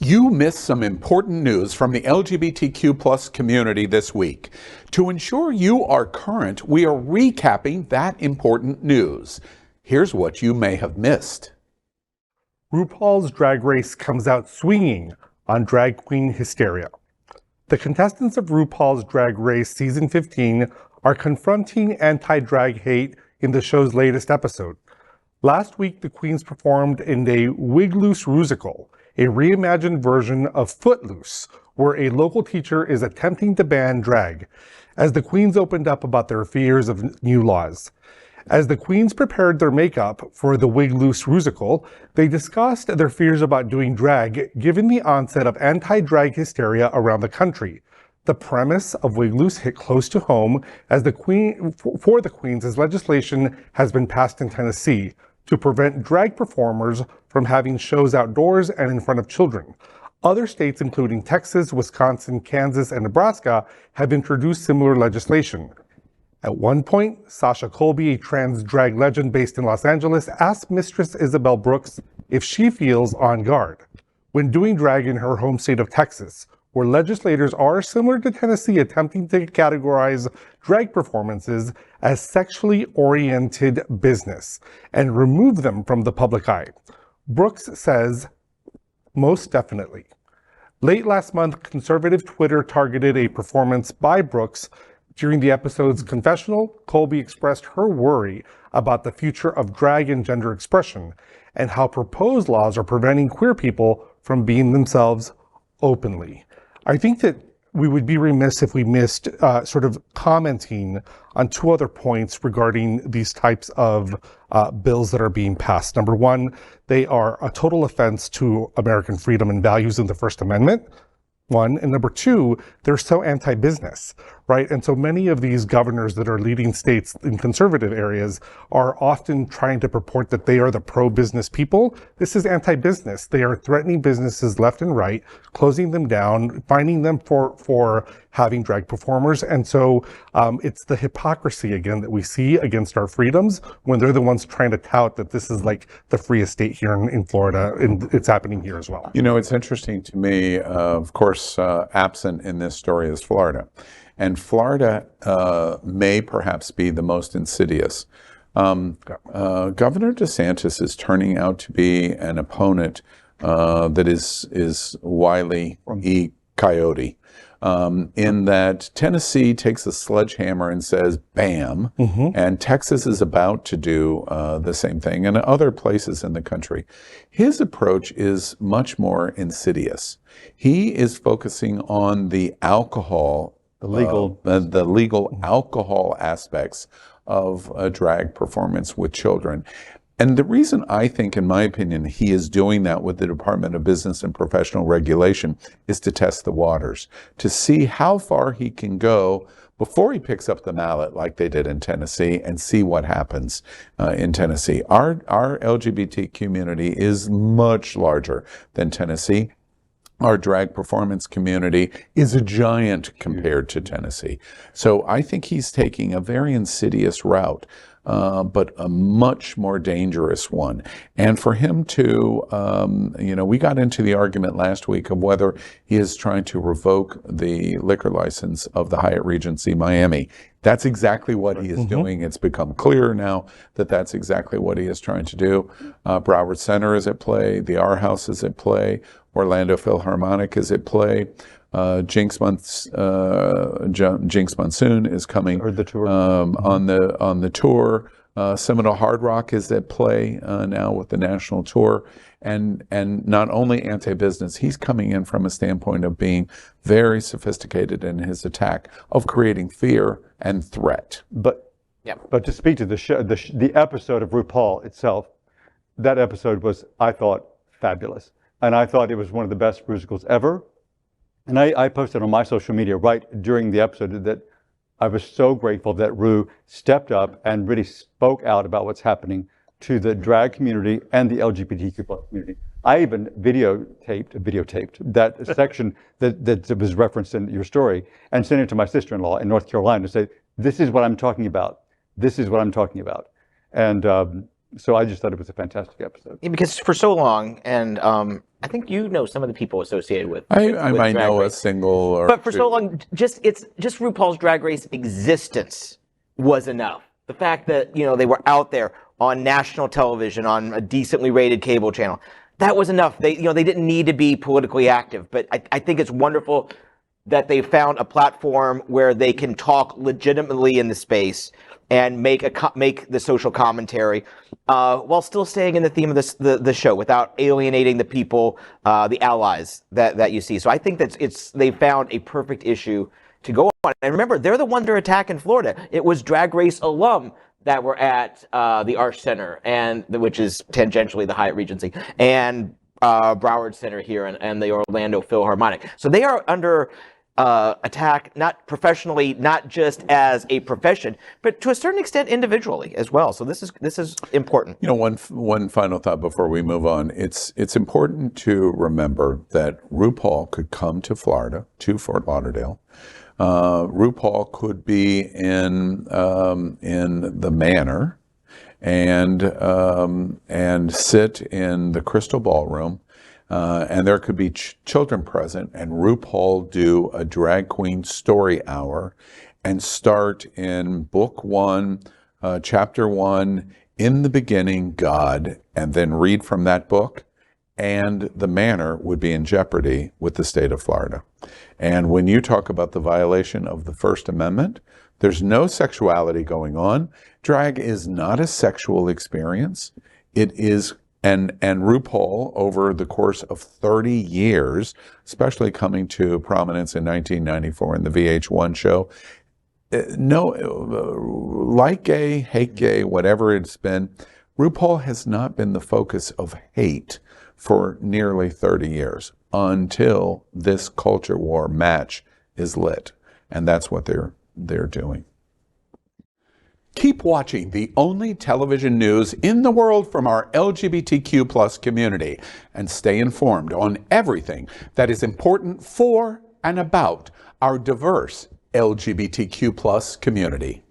You missed some important news from the LGBTQ plus community this week. To ensure you are current, we are recapping that important news. Here's what you may have missed. RuPaul's Drag Race comes out swinging on drag queen hysteria. The contestants of RuPaul's Drag Race Season 15 are confronting anti-drag hate in the show's latest episode. Last week, the queens performed in a Wig Loose Rusical, a reimagined version of Footloose, where a local teacher is attempting to ban drag, as the queens opened up about their fears of new laws. As the queens prepared their makeup for the Wig Loose Rusical, they discussed their fears about doing drag given the onset of anti-drag hysteria around the country. The premise of Wig Loose hit close to home as for the queens as legislation has been passed in Tennessee to prevent drag performers from having shows outdoors and in front of children. Other states, including Texas, Wisconsin, Kansas, and Nebraska, have introduced similar legislation. At one point, Sasha Colby, a trans drag legend based in Los Angeles, asked Mistress Isabel Brooks if she feels on guard when doing drag in her home state of Texas, where legislators are, similar to Tennessee, attempting to categorize drag performances as sexually oriented business and remove them from the public eye. Brooks says, most definitely. Late last month, conservative Twitter targeted a performance by Brooks. During the episode's confessional, Colby expressed her worry about the future of drag and gender expression and how proposed laws are preventing queer people from being themselves openly. I think that we would be remiss if we missed sort of commenting on two other points regarding these types of bills that are being passed. Number one, they are a total offense to American freedom and values in the First Amendment. One, and number two, they're so anti-business, right? And so many of these governors that are leading states in conservative areas are often trying to purport that they are the pro-business people. This is anti-business. They are threatening businesses left and right, closing them down, fining them for having drag performers. And so it's the hypocrisy, again, that we see against our freedoms when they're the ones trying to tout that this is like the freest state here in Florida, and it's happening here as well. You know, it's interesting to me, of course, absent in this story is Florida. And Florida may perhaps be the most insidious. Governor DeSantis is turning out to be an opponent that is Wile E. Coyote. In that Tennessee takes a sledgehammer and says, bam, and Texas is about to do the same thing, and other places in the country. His approach is much more insidious. He is focusing on the alcohol, the legal alcohol aspects of a drag performance with children. And the reason I think, in my opinion, he is doing that with the Department of Business and Professional Regulation is to test the waters, to see how far he can go before he picks up the mallet like they did in Tennessee and see what happens in Tennessee. Our LGBT community is much larger than Tennessee. Our drag performance community is a giant compared to Tennessee. So I think he's taking a very insidious route, but a much more dangerous one. And for him to, we got into the argument last week of whether he is trying to revoke the liquor license of the Hyatt Regency Miami. That's exactly what he is doing. It's become clear now that that's exactly what he is trying to do. Broward Center is at play. The R House is at play. Orlando Philharmonic is at play. Jinx Monsoon is coming or the tour. on the tour. Seminole Hard Rock is at play now with the national tour, and not only anti-business, he's coming in from a standpoint of being very sophisticated in his attack of creating fear and threat. But to speak to the show, the episode of RuPaul itself, that episode was, I thought, fabulous, and I thought it was one of the best musicals ever. And I posted on my social media right during the episode that I was so grateful that Ru stepped up and really spoke out about what's happening to the drag community and the LGBTQ+ community. I even videotaped that section that was referenced in your story and sent it to my sister-in-law in North Carolina to say, this is what I'm talking about. This is what I'm talking about. And so I just thought it was a fantastic episode. Yeah, because for so long, and I think you know some of the people associated with. I with might Drag know a Race. single or But for two. so long, just RuPaul's Drag Race existence was enough. The fact that they were out there on national television on a decently rated cable channel, that was enough. They they didn't need to be politically active. But I think it's wonderful that they found a platform where they can talk legitimately in the space and make the social commentary while still staying in the theme of the show without alienating the people, the allies that you see. So I think that they found a perfect issue to go on. And remember, they're the one to attack in Florida. It was Drag Race alum that were at the Arch Center, which is tangentially the Hyatt Regency, and Broward Center here and the Orlando Philharmonic. So they are under attack, not professionally, not just as a profession, but to a certain extent individually as well. So this is important. One final thought before we move on. It's important to remember that RuPaul could come to Florida, to Fort Lauderdale. RuPaul could be in the Manor and sit in the Crystal Ballroom. And there could be children present, and RuPaul do a drag queen story hour and start in book 1, chapter 1, in the beginning, God, and then read from that book. And the Manor would be in jeopardy with the state of Florida. And when you talk about the violation of the First Amendment, there's no sexuality going on. Drag is not a sexual experience. It is. And RuPaul, over the course of 30 years, especially coming to prominence in 1994 in the VH1 show, like gay, hate gay, whatever it's been, RuPaul has not been the focus of hate for nearly 30 years until this culture war match is lit. And that's what they're doing. Keep watching the only television news in the world from our LGBTQ plus community and stay informed on everything that is important for and about our diverse LGBTQ plus community.